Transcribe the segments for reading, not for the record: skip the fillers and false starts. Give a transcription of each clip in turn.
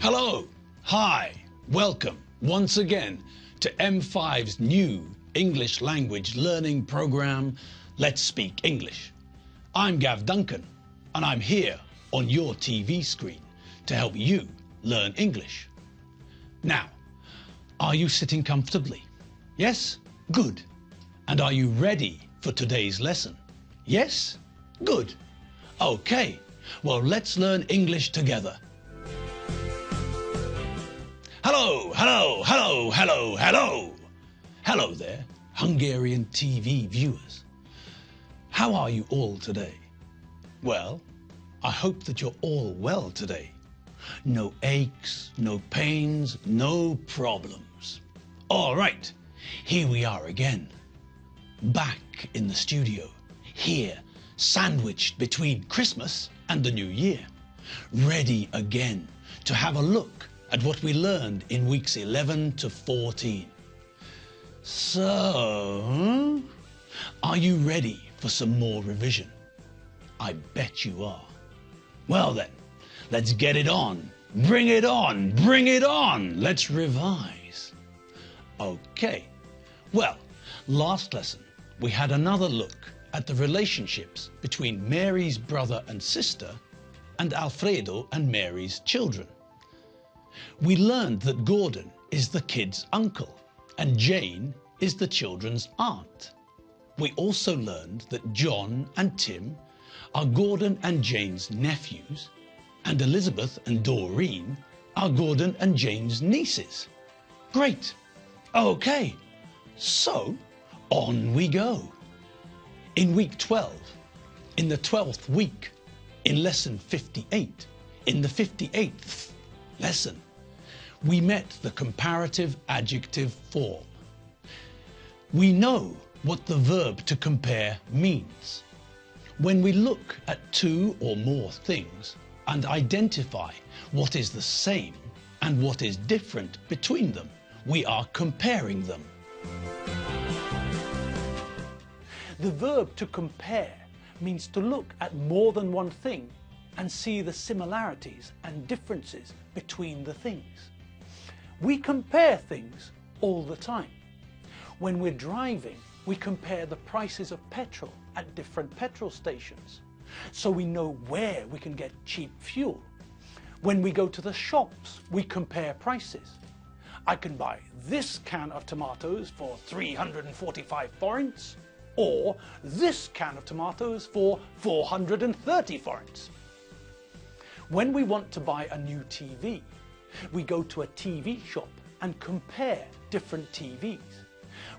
Hello, hi, welcome once again to M5's new English language learning program, Let's Speak English. I'm Gav Duncan and I'm here on your TV screen to help you learn English. Now, are you sitting comfortably? Yes? Good. And are you ready for today's lesson? Yes? Good. Okay, well, let's learn English together. Hello, hello, hello, hello, hello. Hello there, Hungarian TV viewers. How are you all today? Well, I hope that you're all well today. No aches, no pains, no problems. All right, here we are again. Back in the studio, here, sandwiched between Christmas and the New Year. Ready again to have a look at what we learned in weeks 11 to 14. So, are you ready for some more revision? I bet you are. Well then, let's get it on. Bring it on, bring it on. Let's revise. Okay, well, last lesson we had another look at the relationships between Mary's brother and sister and Alfredo and Mary's children. We learned that Gordon is the kids' uncle and Jane is the children's aunt. We also learned that John and Tim are Gordon and Jane's nephews and Elizabeth and Doreen are Gordon and Jane's nieces. Great. Okay, so on we go. In week 12, in the 12th week, in lesson 58, in the 58th lesson, we met the comparative adjective form. We know what the verb to compare means. When we look at two or more things and identify what is the same and what is different between them, we are comparing them. The verb to compare means to look at more than one thing and see the similarities and differences between the things. We compare things all the time. When we're driving, we compare the prices of petrol at different petrol stations, so we know where we can get cheap fuel. When we go to the shops, we compare prices. I can buy this can of tomatoes for 345 forints, or this can of tomatoes for 430 forints. When we want to buy a new TV, we go to a TV shop and compare different TVs.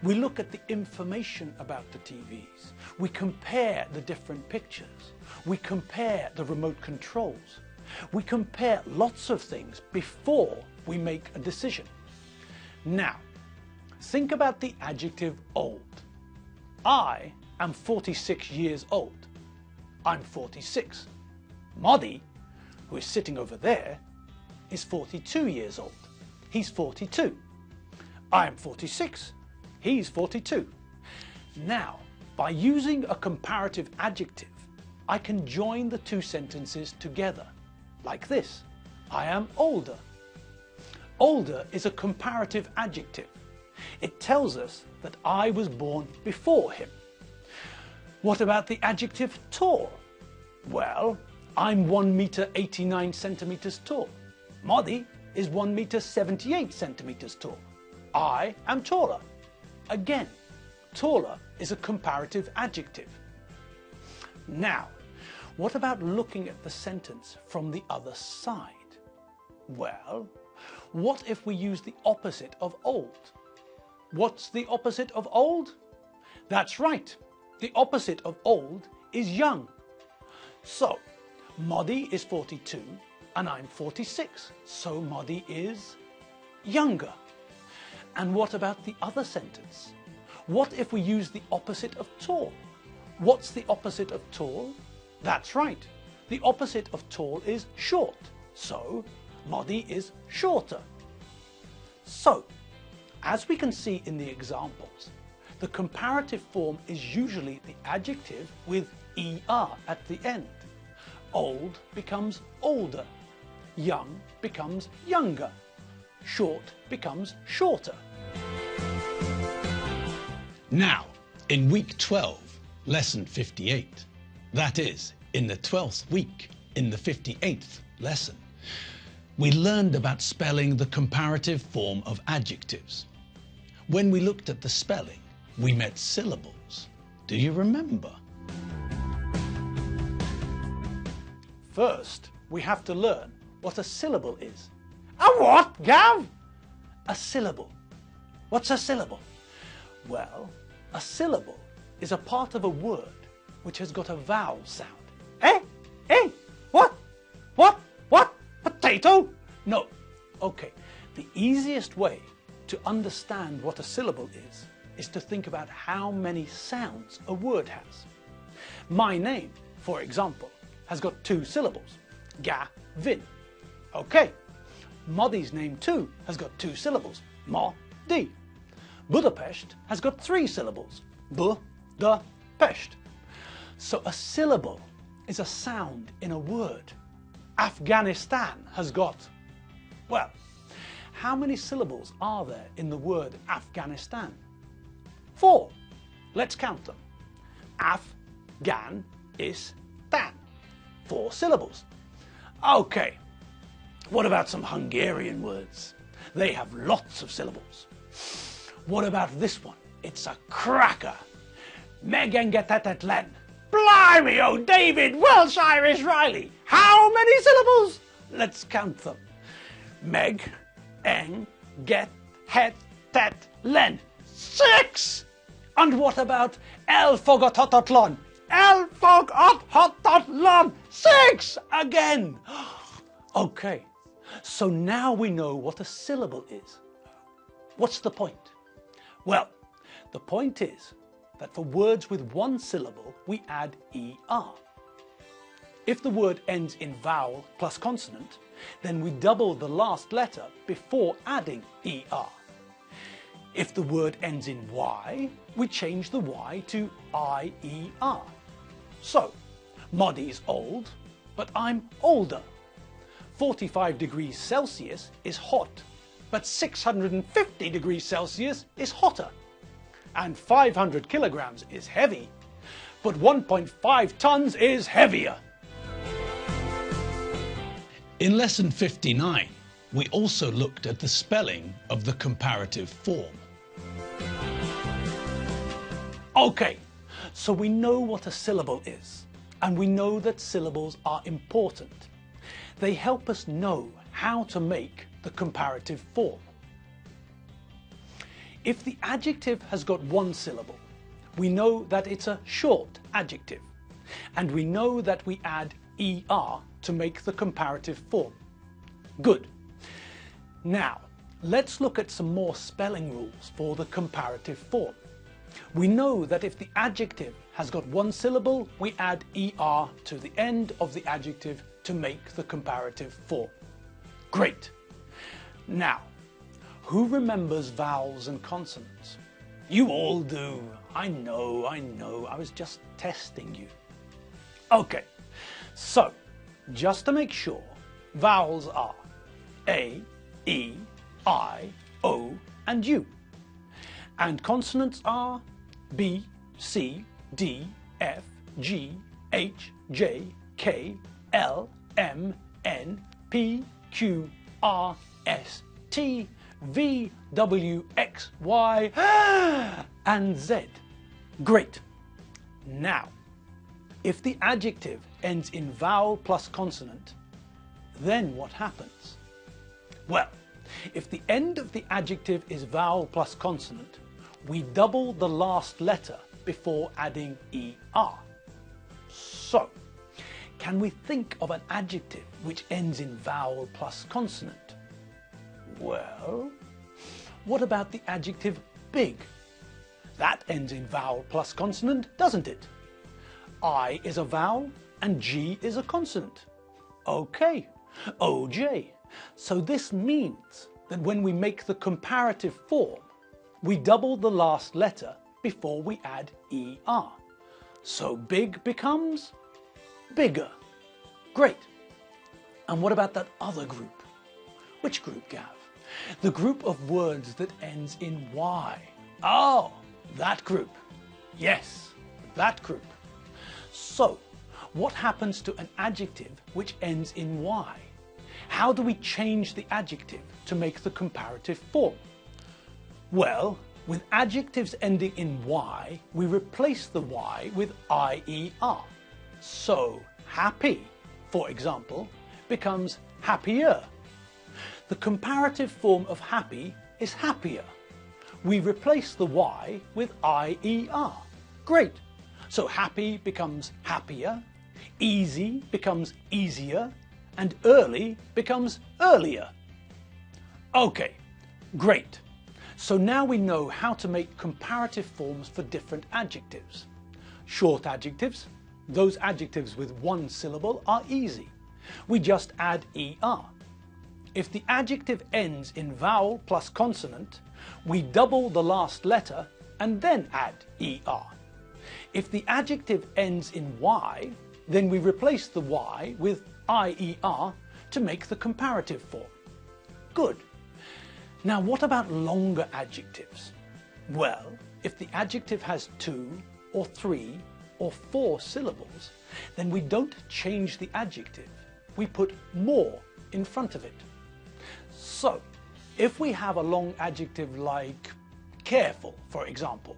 We look at the information about the TVs. We compare the different pictures. We compare the remote controls. We compare lots of things before we make a decision. Now, think about the adjective old. I am 46 years old. I'm 46. Modi, who is sitting over there, is 42 years old. He's 42. I'm 46. He's 42. Now, by using a comparative adjective, I can join the two sentences together, like this. I am older. Older is a comparative adjective. It tells us that I was born before him. What about the adjective tall? Well, I'm 1 meter 89 centimeters tall. Modi is 1 meter 78 centimeters tall. I am taller. Again, taller is a comparative adjective. Now, what about looking at the sentence from the other side? Well, what if we use the opposite of old? What's the opposite of old? That's right, the opposite of old is young. So, Modi is 42 and I'm 46, so Modi is younger. And what about the other sentence? What if we use the opposite of tall? What's the opposite of tall? That's right, the opposite of tall is short, so Modi is shorter. So, as we can see in the examples, the comparative form is usually the adjective with ER at the end. Old becomes older. Young becomes younger. Short becomes shorter. Now, in week 12, lesson 58, that is, in the 12th week, in the 58th lesson, we learned about spelling the comparative form of adjectives. When we looked at the spelling, we met syllables. Do you remember? First, we have to learn what a syllable is. A what, Gav? A syllable. What's a syllable? Well, a syllable is a part of a word which has got a vowel sound. Eh? Eh? What? What? What? Potato? No. Okay, the easiest way to understand what a syllable is to think about how many sounds a word has. My name, for example, has got 2 syllables. Ga-vin. Okay. Modi's name too has got 2 syllables. Mo-di. Budapest has got 3 syllables. Bu-da-pest. So a syllable is a sound in a word. Afghanistan has got, well, how many syllables are there in the word Afghanistan? 4. Let's count them. Afghan is tan. 4 syllables. Okay. What about some Hungarian words? They have lots of syllables. What about this one? It's a cracker. Megengetetetlen. Blimey, oh David, Welsh, Irish, Riley. How many syllables? Let's count them. Meg, eng, get, het, tet, len. 6! And what about elfogotototlon? Elfogotototlon. 6 again. Okay, so now we know what a syllable is. What's the point? Well, the point is that for words with 1 syllable, we add ER. If the word ends in vowel plus consonant, then we double the last letter before adding ER. If the word ends in Y, we change the Y to IER. So, Modi's old, but I'm older. 45 degrees Celsius is hot, but 650 degrees Celsius is hotter. And 500 kilograms is heavy, but 1.5 tons is heavier. In lesson 59, we also looked at the spelling of the comparative form. Okay, so we know what a syllable is, and we know that syllables are important. They help us know how to make the comparative form. If the adjective has got 1 syllable, we know that it's a short adjective, and we know that we add ER to make the comparative form. Good. Now, let's look at some more spelling rules for the comparative form. We know that if the adjective has got 1 syllable, we add ER to the end of the adjective to make the comparative form. Great. Now, who remembers vowels and consonants? You all do. I know. I was just testing you. Okay, so just to make sure, vowels are A, E, I, O, and U. And consonants are B, C, D, F, G, H, J, K, L, M, N, P, Q, R, S, T, V, W, X, Y, and Z. Great. Now, if the adjective ends in vowel plus consonant, then what happens? Well, if the end of the adjective is vowel plus consonant, we double the last letter before adding ER. So, can we think of an adjective which ends in vowel plus consonant? Well, what about the adjective big? That ends in vowel plus consonant, doesn't it? I is a vowel and G is a consonant. Okay, OJ. So this means that when we make the comparative form, we double the last letter before we add ER. So big becomes bigger. Great. And what about that other group? Which group, Gav? The group of words that ends in Y. Oh, that group. Yes, that group. So, what happens to an adjective which ends in Y? How do we change the adjective to make the comparative form? Well, with adjectives ending in Y, we replace the Y with IER. So, happy, for example, becomes happier. The comparative form of happy is happier. We replace the Y with IER. Great. So happy becomes happier, easy becomes easier, and early becomes earlier. Okay, great. So now we know how to make comparative forms for different adjectives. Short adjectives, those adjectives with one syllable, are easy. We just add ER. If the adjective ends in vowel plus consonant, we double the last letter and then add ER. If the adjective ends in Y, then we replace the Y with IER to make the comparative form. Good. Now what about longer adjectives? Well, if the adjective has 2 or 3 or 4 syllables, then we don't change the adjective. We put more in front of it. So, if we have a long adjective like careful, for example,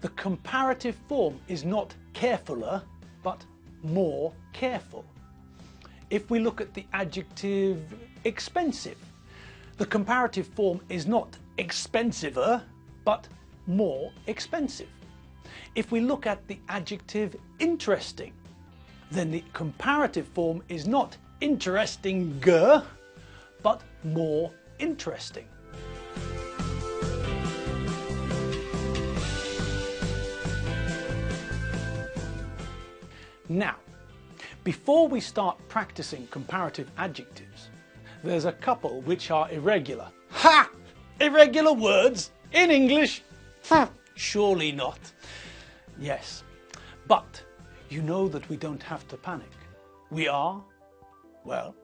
the comparative form is not carefuler, but more careful. If we look at the adjective expensive, the comparative form is not expensiver, but more expensive. If we look at the adjective interesting, then the comparative form is not interestinger, but more interesting. Now, before we start practicing comparative adjectives, there's a couple which are irregular. Ha! Irregular words in English? Surely not. Yes, but you know that we don't have to panic. We are, well,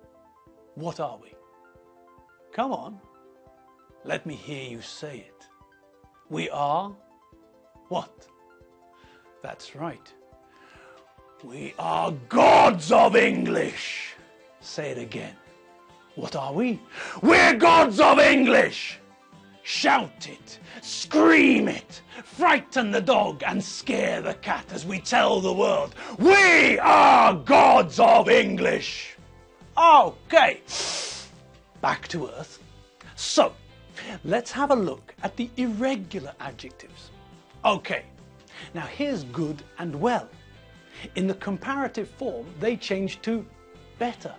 what are we? Come on, let me hear you say it. We are what? That's right. We are gods of English. Say it again. What are we? We're gods of English. Shout it, scream it, frighten the dog and scare the cat as we tell the world, we are gods of English. Okay, back to earth. So, let's have a look at the irregular adjectives. Okay, now here's good and well. In the comparative form, they change to better.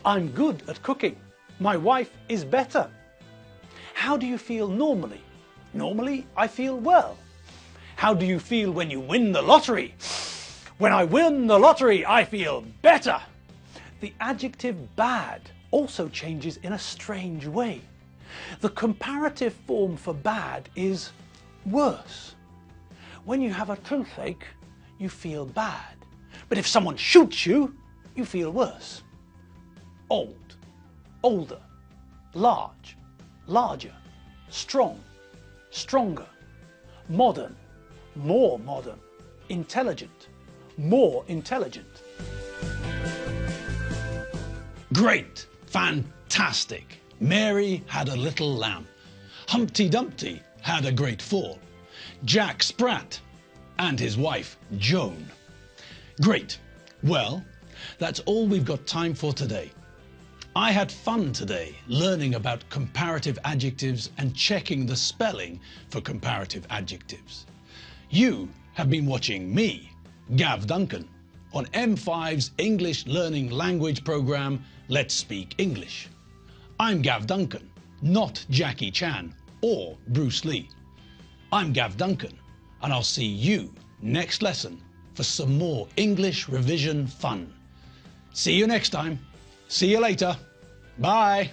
I'm good at cooking. My wife is better. How do you feel normally? Normally, I feel well. How do you feel when you win the lottery? When I win the lottery, I feel better. The adjective bad also changes in a strange way. The comparative form for bad is worse. When you have a toothache, you feel bad. But if someone shoots you, you feel worse. Old, older, large, larger, strong, stronger, modern, more modern, intelligent, more intelligent. Great, fantastic. Mary had a little lamb. Humpty Dumpty had a great fall. Jack Sprat and his wife Joan. Great. Well, that's all we've got time for today. I had fun today learning about comparative adjectives and checking the spelling for comparative adjectives. You have been watching me, Gav Duncan, on M5's English Learning Language program, Let's Speak English. I'm Gav Duncan, not Jackie Chan or Bruce Lee. I'm Gav Duncan, and I'll see you next lesson for some more English revision fun. See you next time. See you later. Bye.